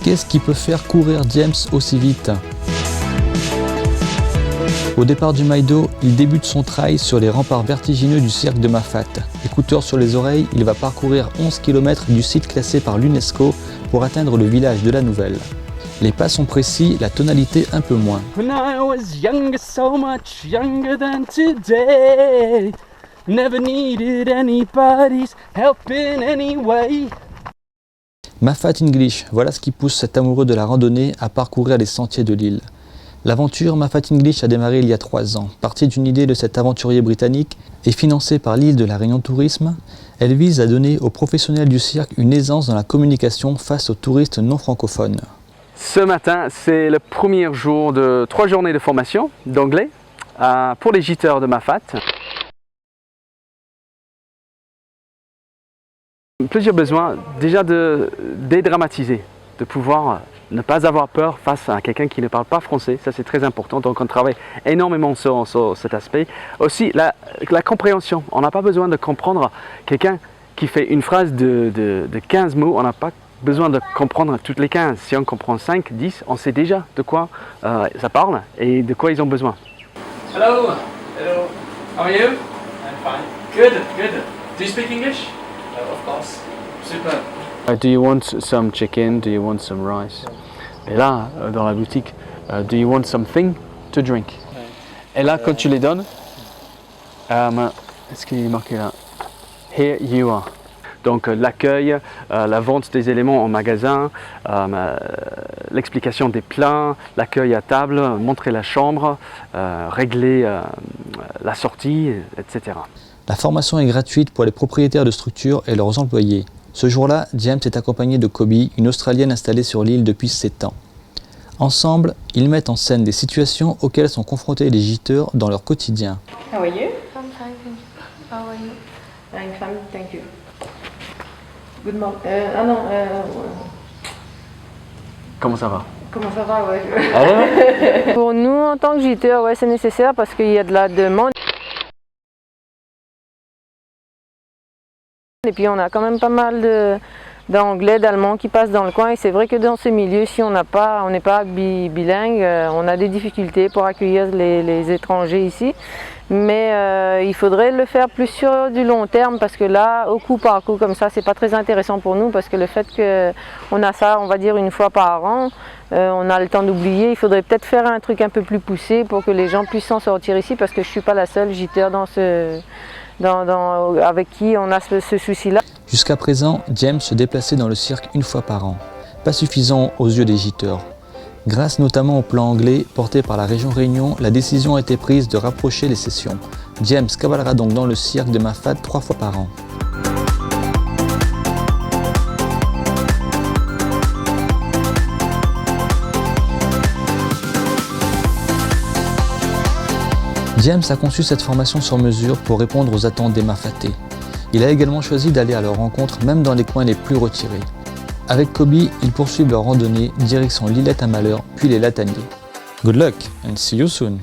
Qu'est-ce qui peut faire courir James aussi vite? Au départ du Maido, il débute son trail sur les remparts vertigineux du cirque de Mafat. Écouteurs sur les oreilles, il va parcourir 11 km du site classé par l'UNESCO pour atteindre le village de la Nouvelle. Les pas sont précis, la tonalité un peu moins. When I was younger, so much younger than today, never needed anybody's help in any way. Mafat English, voilà ce qui pousse cet amoureux de la randonnée à parcourir les sentiers de l'île. L'aventure Mafat English a démarré il y a 3 ans. Partie d'une idée de cet aventurier britannique et financée par l'île de la Réunion Tourisme, elle vise à donner aux professionnels du cirque une aisance dans la communication face aux touristes non francophones. Ce matin, c'est le premier jour de 3 journées de formation d'anglais pour les gîteurs de Mafat. Plusieurs besoins, déjà de dédramatiser, de pouvoir ne pas avoir peur face à quelqu'un qui ne parle pas français, ça c'est très important, donc on travaille énormément sur cet aspect. Aussi la compréhension, on n'a pas besoin de comprendre quelqu'un qui fait une phrase de 15 mots, on n'a pas besoin de comprendre toutes les 15, si on comprend 5, 10, on sait déjà de quoi ça parle et de quoi ils ont besoin. Hello, hello, how are you? I'm fine. Good, good. Do you speak English? Of course. Super. Do you want some chicken? Do you want some rice? Et là, dans la boutique, do you want something to drink? Et là, quand tu les donnes, est-ce qu'il est marqué là? Here you are. Donc l'accueil, la vente des éléments en magasin, l'explication des plats, l'accueil à table, montrer la chambre, régler la sortie, etc. La formation est gratuite pour les propriétaires de structures et leurs employés. Ce jour-là, James est accompagné de Kobe, une Australienne installée sur l'île depuis 7 ans. Ensemble, ils mettent en scène des situations auxquelles sont confrontés les gîteurs dans leur quotidien. How are you? I'm fine, thank you. How are you? I'm fine, thank you. Good morning. Comment ça va? Comment ça va, ouais. Pour nous, en tant que gîteurs, ouais, c'est nécessaire parce qu'il y a de la demande. Et puis on a quand même pas mal d'anglais, d'allemands qui passent dans le coin et c'est vrai que dans ce milieu, si on n'est pas bilingue, on a des difficultés pour accueillir les étrangers ici. Mais il faudrait le faire plus sur du long terme parce que là, au coup par coup comme ça, c'est pas très intéressant pour nous parce que le fait qu'on a ça, on va dire une fois par an, on a le temps d'oublier. Il faudrait peut-être faire un truc un peu plus poussé pour que les gens puissent s'en sortir ici parce que je suis pas la seule giteur avec qui on a ce souci-là. Jusqu'à présent, James se déplaçait dans le cirque une fois par an. Pas suffisant aux yeux des gîteurs. Grâce notamment au plan anglais porté par la région Réunion, la décision a été prise de rapprocher les sessions. James cavalera donc dans le cirque de Mafat 3 fois par an. James a conçu cette formation sur mesure pour répondre aux attentes des Mafatais. Il a également choisi d'aller à leur rencontre même dans les coins les plus retirés. Avec Kobe, ils poursuivent leur randonnée direction l'îlette à Malheur puis les Lataniers. Good luck and see you soon!